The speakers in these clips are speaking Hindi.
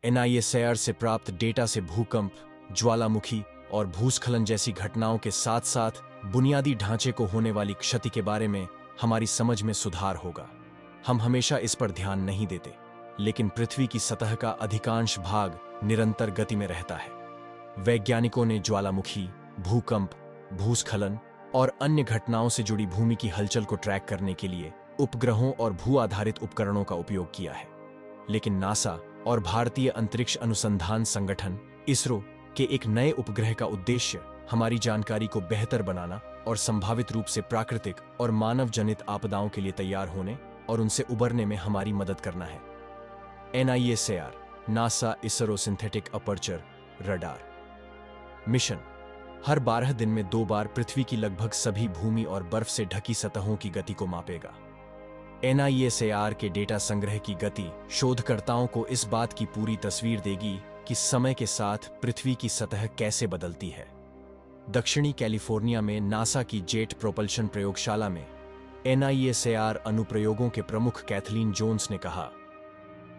NISAR से प्राप्त डेटा से भूकंप, ज्वालामुखी और भूस्खलन जैसी घटनाओं के साथ साथ बुनियादी ढांचे को होने वाली क्षति के बारे में हमारी समझ में सुधार होगा। हम हमेशा इस पर ध्यान नहीं देते, लेकिन पृथ्वी की सतह का अधिकांश भाग निरंतर गति में रहता है। वैज्ञानिकों ने ज्वालामुखी, भूकंप, भूस्खलन और अन्य घटनाओं से जुड़ी भूमि की हलचल को ट्रैक करने के लिए उपग्रहों और भू आधारित उपकरणों का उपयोग किया है। लेकिन नासा और भारतीय अंतरिक्ष अनुसंधान संगठन इसरो के एक नए उपग्रह का उद्देश्य हमारी जानकारी को बेहतर बनाना और संभावित रूप से प्राकृतिक और मानव जनित आपदाओं के लिए तैयार होने और उनसे उबरने में हमारी मदद करना है। NISAR, NASA ISRO synthetic aperture radar mission हर 12 दिन में 2 बार पृथ्वी की लगभग सभी भूमि और बर्फ से ढकी सतहों की गति को मापेगा। NISAR के डेटा संग्रह की गति शोधकर्ताओं को इस बात की पूरी तस्वीर देगी कि समय के साथ पृथ्वी की सतह कैसे बदलती है। दक्षिणी कैलिफोर्निया में नासा की जेट प्रोपल्शन प्रयोगशाला में NISAR अनुप्रयोगों के प्रमुख कैथलीन जोन्स ने कहा,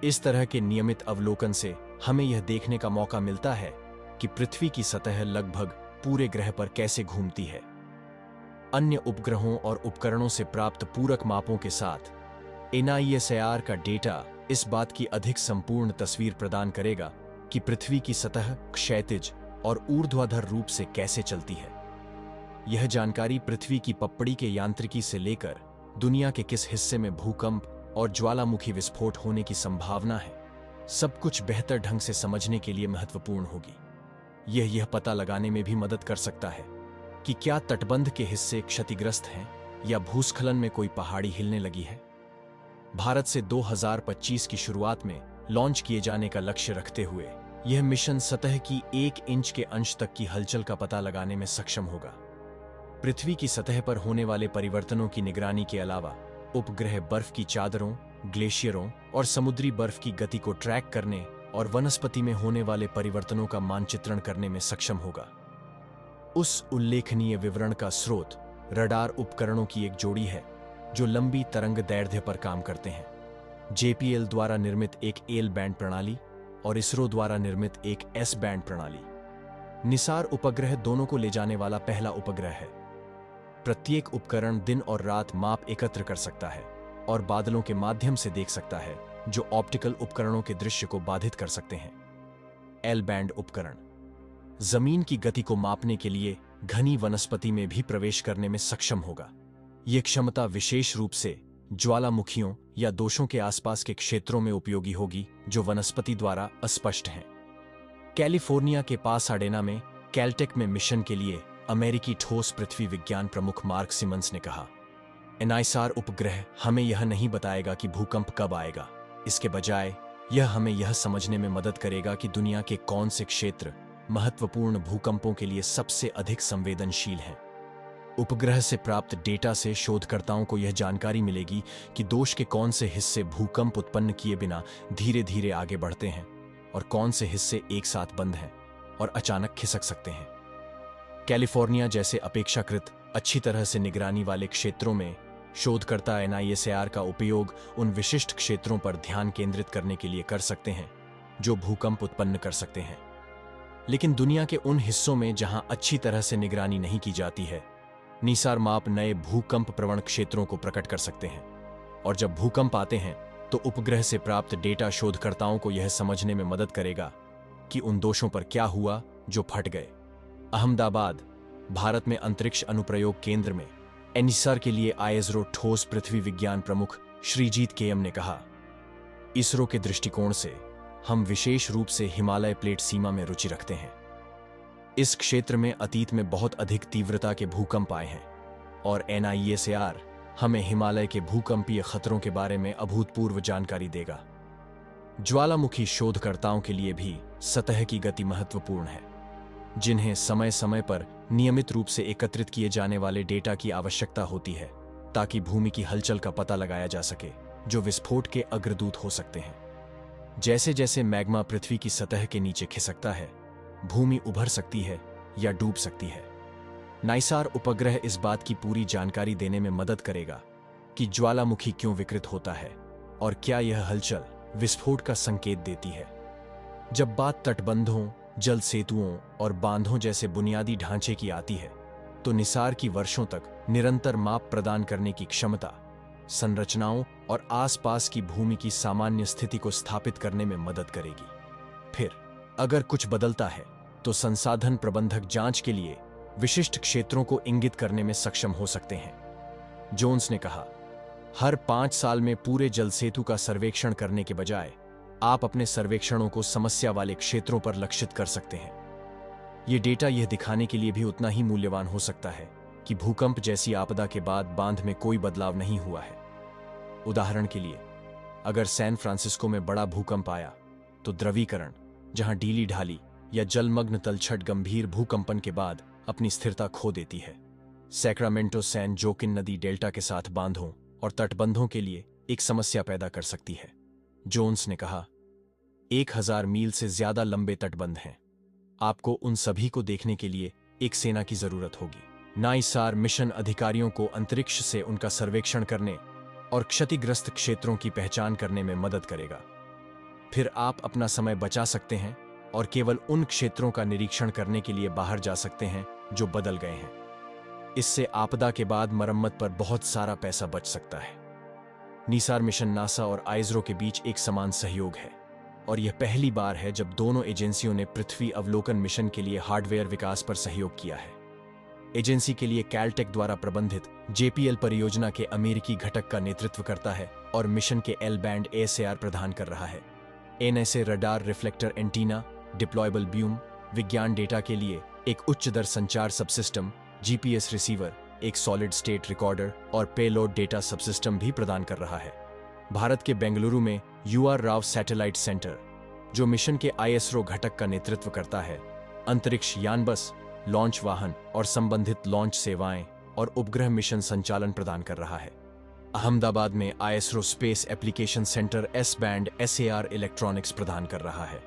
इस तरह के नियमित अवलोकन से हमें यह देखने का मौका मिलता है कि पृथ्वी की सतह लगभग पूरे ग्रह पर कैसे घूमती है। अन्य उपग्रहों और उपकरणों से प्राप्त पूरक मापों के साथ NISAR का डेटा इस बात की अधिक संपूर्ण तस्वीर प्रदान करेगा कि पृथ्वी की सतह क्षैतिज और ऊर्ध्वाधर रूप से कैसे चलती है। यह जानकारी पृथ्वी की पपड़ी के यांत्रिकी से लेकर दुनिया के किस हिस्से में भूकंप और ज्वालामुखी विस्फोट होने की संभावना है, सब कुछ बेहतर ढंग से समझने के लिए महत्वपूर्ण होगी। यह पता लगाने में भी मदद कर सकता है कि क्या तटबंध के हिस्से क्षतिग्रस्त हैं या भूस्खलन में कोई पहाड़ी हिलने लगी है। भारत से 2025 की शुरुआत में लॉन्च किए जाने का लक्ष्य रखते हुए यह मिशन सतह की 1 इंच के अंश तक की हलचल का पता लगाने में सक्षम होगा। पृथ्वी की सतह पर होने वाले परिवर्तनों की निगरानी के अलावा उपग्रह बर्फ की चादरों, ग्लेशियरों और समुद्री बर्फ की गति को ट्रैक करने और वनस्पति में होने वाले परिवर्तनों का मानचित्रण करने में सक्षम होगा। उस उल्लेखनीय विवरण का स्रोत रडार उपकरणों की एक जोड़ी है जो लंबी तरंग दैर्ध्य पर काम करते हैं। JPL द्वारा निर्मित एक L बैंड प्रणाली और इसरो द्वारा निर्मित एक S बैंड प्रणाली। निसार उपग्रह दोनों को ले जाने वाला पहला उपग्रह है। प्रत्येक उपकरण दिन और रात माप एकत्र कर सकता है और बादलों के माध्यम से देख सकता है, जो ऑप्टिकल उपकरणों के दृश्य को बाधित कर सकते हैं। L बैंड उपकरण जमीन की गति को मापने के लिए घनी वनस्पति में भी प्रवेश करने में सक्षम होगा। यह क्षमता विशेष रूप से ज्वालामुखियों या दोषों के आसपास के क्षेत्रों में उपयोगी होगी जो वनस्पति द्वारा अस्पष्ट हैं। कैलिफोर्निया के पासाडेना में कैलटेक में मिशन के लिए अमेरिकी ठोस पृथ्वी विज्ञान प्रमुख मार्क सिमंस ने कहा, NISAR उपग्रह हमें यह नहीं बताएगा कि भूकंप कब आएगा। इसके बजाय यह हमें यह समझने में मदद करेगा कि दुनिया के कौन से क्षेत्र महत्वपूर्ण भूकंपों के लिए सबसे अधिक संवेदनशील हैं। उपग्रह से प्राप्त डेटा से शोधकर्ताओं को यह जानकारी मिलेगी कि दोष के कौन से हिस्से भूकंप उत्पन्न किए बिना धीरे धीरे आगे बढ़ते हैं और कौन से हिस्से एक साथ बंद हैं और अचानक खिसक सकते हैं। कैलिफोर्निया जैसे अपेक्षाकृत अच्छी तरह से निगरानी वाले क्षेत्रों में शोधकर्ता NISAR का उपयोग उन विशिष्ट क्षेत्रों पर ध्यान केंद्रित करने के लिए कर सकते हैं जो भूकंप उत्पन्न कर सकते हैं। लेकिन दुनिया के उन हिस्सों में जहां अच्छी तरह से निगरानी नहीं की जाती है, निसार माप नए भूकंप प्रवण क्षेत्रों को प्रकट कर सकते हैं। और जब भूकंप आते हैं तो उपग्रह से प्राप्त डेटा शोधकर्ताओं को यह समझने में मदद करेगा कि उन दोषों पर क्या हुआ जो फट गए। अहमदाबाद, भारत में अंतरिक्ष अनुप्रयोग केंद्र में NISAR के लिए ISRO ठोस पृथ्वी विज्ञान प्रमुख श्रीजीत KM ने कहा, इसरो के दृष्टिकोण से हम विशेष रूप से हिमालय प्लेट सीमा में रुचि रखते हैं। इस क्षेत्र में अतीत में बहुत अधिक तीव्रता के भूकंप आए हैं और NISAR हमें हिमालय के भूकंपीय खतरों के बारे में अभूतपूर्व जानकारी देगा। ज्वालामुखी शोधकर्ताओं के लिए भी सतह की गति महत्वपूर्ण है, जिन्हें समय समय पर नियमित रूप से एकत्रित किए जाने वाले डेटा की आवश्यकता होती है ताकि भूमि की हलचल का पता लगाया जा सके, जो विस्फोट के अग्रदूत हो सकते हैं। जैसे जैसे मैग्मा पृथ्वी की सतह के नीचे खिसकता है, भूमि उभर सकती है या डूब सकती है। NISAR उपग्रह इस बात की पूरी जानकारी देने में मदद करेगा कि ज्वालामुखी क्यों विकृत होता है और क्या यह हलचल विस्फोट का संकेत देती है। जब बात तटबंधों, जल सेतुओं और बांधों जैसे बुनियादी ढांचे की आती है, तो निसार की वर्षों तक निरंतर माप प्रदान करने की क्षमता संरचनाओं और आसपास की भूमि की सामान्य स्थिति को स्थापित करने में मदद करेगी। फिर अगर कुछ बदलता है तो संसाधन प्रबंधक जांच के लिए विशिष्ट क्षेत्रों को इंगित करने में सक्षम हो सकते हैं। जोन्स ने कहा, हर 5 साल में पूरे जल सेतु का सर्वेक्षण करने के बजाय आप अपने सर्वेक्षणों को समस्या वाले क्षेत्रों पर लक्षित कर सकते हैं। यह डेटा यह दिखाने के लिए भी उतना ही मूल्यवान हो सकता है कि भूकंप जैसी आपदा के बाद बांध में कोई बदलाव नहीं हुआ है। उदाहरण के लिए, अगर सैन फ्रांसिस्को में बड़ा भूकंप आया तो द्रवीकरण, जहां ढीली ढाली या जलमग्न तलछट गंभीर भूकंपन के बाद अपनी स्थिरता खो देती है, सैक्रामेंटो सैन जोकिन नदी डेल्टा के साथ बांधों और तटबंधों के लिए एक समस्या पैदा कर सकती है। जोन्स ने कहा, 1000 मील से ज्यादा लंबे तटबंध हैं। आपको उन सभी को देखने के लिए एक सेना की जरूरत होगी। नाइसार मिशन अधिकारियों को अंतरिक्ष से उनका सर्वेक्षण करने और क्षतिग्रस्त क्षेत्रों की पहचान करने में मदद करेगा। फिर आप अपना समय बचा सकते हैं और केवल उन क्षेत्रों का निरीक्षण करने के लिए बाहर जा सकते हैं जो बदल गए हैं। इससे आपदा के बाद मरम्मत पर बहुत सारा पैसा बच सकता है। निसार मिशन नासा और आइजरो के बीच एक समान सहयोग है और यह पहली बार है जब दोनों एजेंसियों ने पृथ्वी अवलोकन मिशन के लिए हार्डवेयर विकास पर सहयोग किया है। एजेंसी के लिए कैलटेक द्वारा प्रबंधित JPL परियोजना के अमेरिकी घटक का नेतृत्व करता है और मिशन के L बैंड ASAR प्रदान कर रहा है। NSA radar reflector antenna, deployable boom, विज्ञान डेटा के लिए एक उच्च दर संचार सबसिस्टम, GPS रिसीवर, एक सॉलिड स्टेट रिकॉर्डर और पेलोड डेटा सबसिस्टम भी प्रदान कर रहा है। भारत के बेंगलुरु में UR राव सैटेलाइट सेंटर, जो मिशन के ISRO घटक का नेतृत्व करता है, अंतरिक्ष यान बस, लॉन्च वाहन और संबंधित लॉन्च सेवाएं और उपग्रह मिशन संचालन प्रदान कर रहा है। अहमदाबाद में ISRO space application centre S band SAR electronics प्रदान कर रहा है।